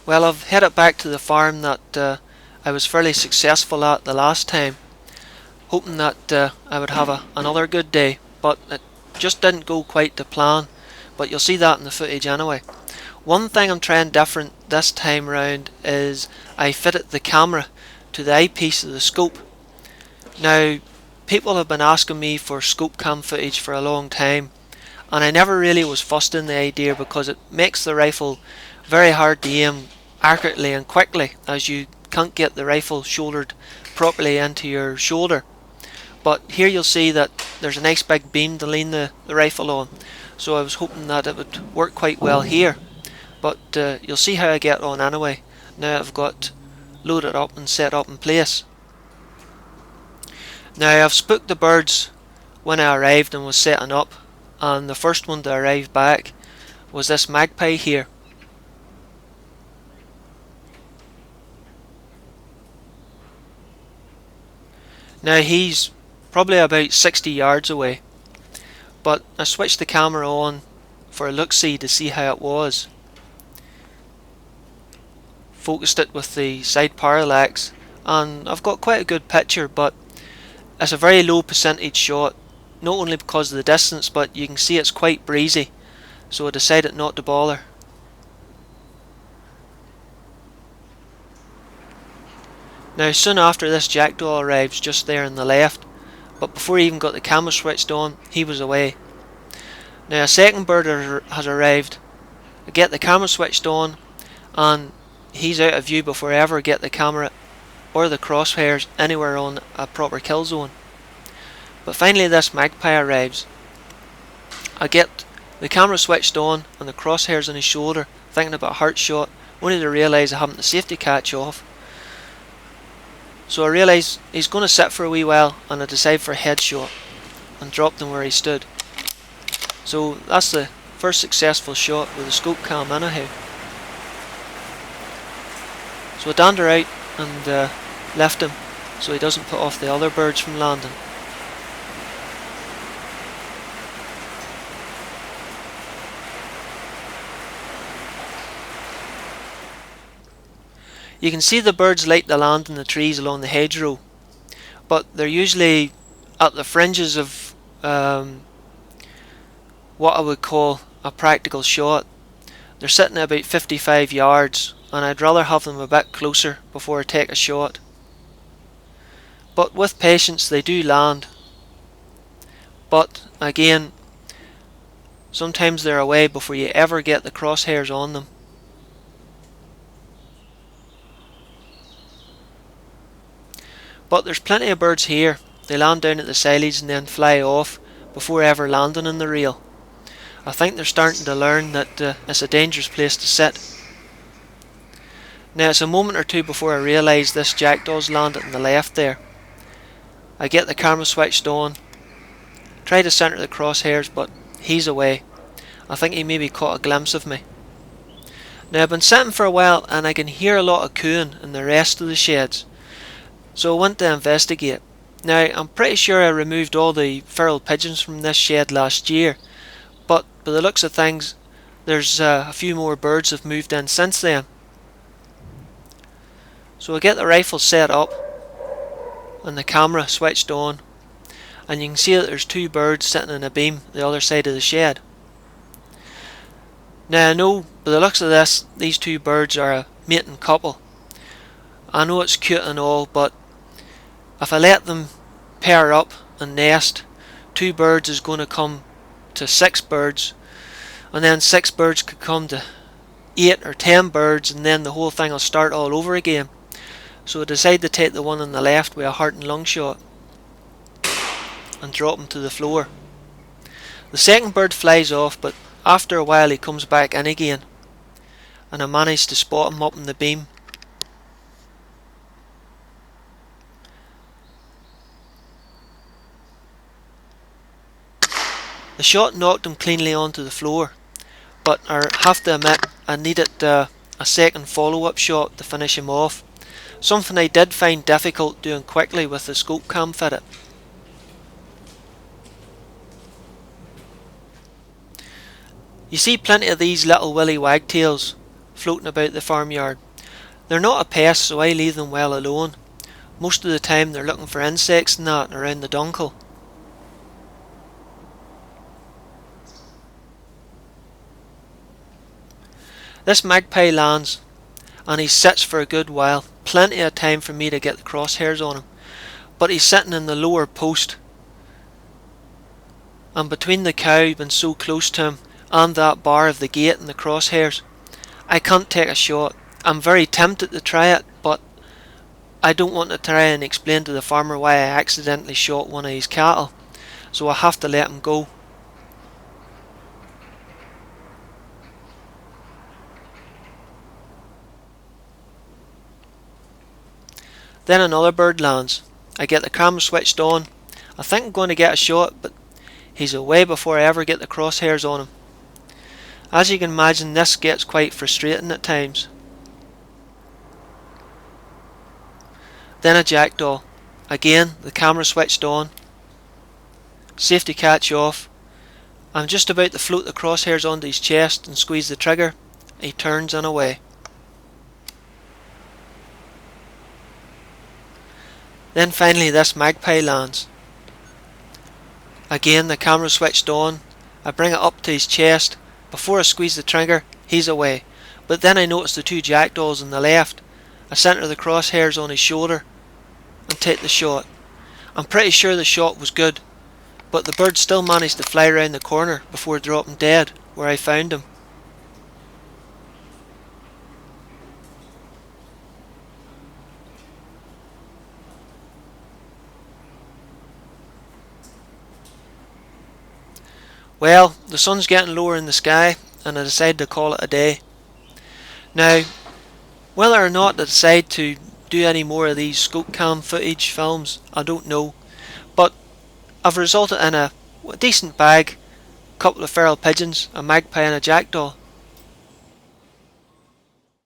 Well, I've headed back to the farm that I was fairly successful at the last time, hoping that I would have another good day, but it just didn't go quite to plan, but you'll see that in the footage anyway. One thing I'm trying different this time round is I fitted the camera to the eyepiece of the scope. Now, people have been asking me for scope cam footage for a long time, and I never really was fussed in the idea because it makes the rifle very hard to aim accurately and quickly, as you can't get the rifle shouldered properly into your shoulder. But here you'll see that there's a nice big beam to lean the rifle on, so I was hoping that it would work quite well here. But you'll see how I get on anyway, now I've got loaded up and set up in place. Now, I've spooked the birds when I arrived and was setting up, and the first one to arrive back was this magpie here. Now, he's probably about 60 yards away, but I switched the camera on for a look-see to see how it was. Focused it with the side parallax, and I've got quite a good picture, but it's a very low percentage shot, not only because of the distance, but you can see it's quite breezy, so I decided not to bother. Now, soon after, this jackdaw arrives just there on the left, but before he even got the camera switched on, he was away. Now, a second bird has arrived. I get the camera switched on, and he's out of view before I ever get the camera or the crosshairs anywhere on a proper kill zone. But finally this magpie arrives. I get the camera switched on and the crosshairs on his shoulder, thinking about a heart shot, only to realise I haven't the safety catch off. So I realise he's going to sit for a wee while, and I decide for a headshot and dropped him where he stood. So that's the first successful shot with the scope cam anyhow. So I dander out and left him so he doesn't put off the other birds from landing. You can see the birds like to land in the trees along the hedgerow, but they're usually at the fringes of what I would call a practical shot. They're sitting at about 55 yards, and I'd rather have them a bit closer before I take a shot. But with patience they do land. But again, sometimes they're away before you ever get the crosshairs on them. But there's plenty of birds here. They land down at the silage and then fly off before ever landing in the reel. I think they're starting to learn that it's a dangerous place to sit. Now, it's a moment or two before I realise this jackdaw's landed on the left there. I get the camera switched on, try to centre the crosshairs, but he's away. I think he maybe caught a glimpse of me. Now, I've been sitting for a while and I can hear a lot of cooing in the rest of the sheds, so I went to investigate. Now, I'm pretty sure I removed all the feral pigeons from this shed last year, but by the looks of things, there's a few more birds have moved in since then. So I get the rifle set up and the camera switched on, and you can see that there's two birds sitting in a beam the other side of the shed. Now, I know by the looks of this, these two birds are a mating couple. I know it's cute and all, but if I let them pair up and nest, two birds is going to come to 6 birds, and then 6 birds could come to 8 or 10 birds, and then the whole thing will start all over again. So I decided to take the one on the left with a heart and lung shot and drop him to the floor. The second bird flies off, but after a while he comes back in again, and I managed to spot him up in the beam. The shot knocked him cleanly onto the floor, but I have to admit I needed a second follow-up shot to finish him off. Something I did find difficult doing quickly with the scope cam fitted. You see plenty of these little willy wagtails floating about the farmyard. They're not a pest, so I leave them well alone. Most of the time they're looking for insects and that around the dunkel. This magpie lands and he sits for a good while, plenty of time for me to get the crosshairs on him. But he's sitting in the lower post, and between the cow being so close to him and that bar of the gate and the crosshairs, I can't take a shot. I'm very tempted to try it, but I don't want to try and explain to the farmer why I accidentally shot one of his cattle, so I have to let him go. Then another bird lands. I get the camera switched on. I think I'm going to get a shot, but he's away before I ever get the crosshairs on him. As you can imagine, this gets quite frustrating at times. Then a jackdaw. Again, the camera switched on. Safety catch off. I'm just about to float the crosshairs onto his chest and squeeze the trigger. He turns and away. Then finally this magpie lands. Again the camera switched on. I bring it up to his chest. Before I squeeze the trigger, he's away. But then I notice the two jackdaws on the left. I centre the crosshairs on his shoulder and take the shot. I'm pretty sure the shot was good, but the bird still managed to fly round the corner before dropping dead where I found him. Well, the sun's getting lower in the sky and I decided to call it a day. Now, whether or not I decide to do any more of these scope cam footage films, I don't know, but I've resulted in a decent bag, a couple of feral pigeons, a magpie and a jackdaw,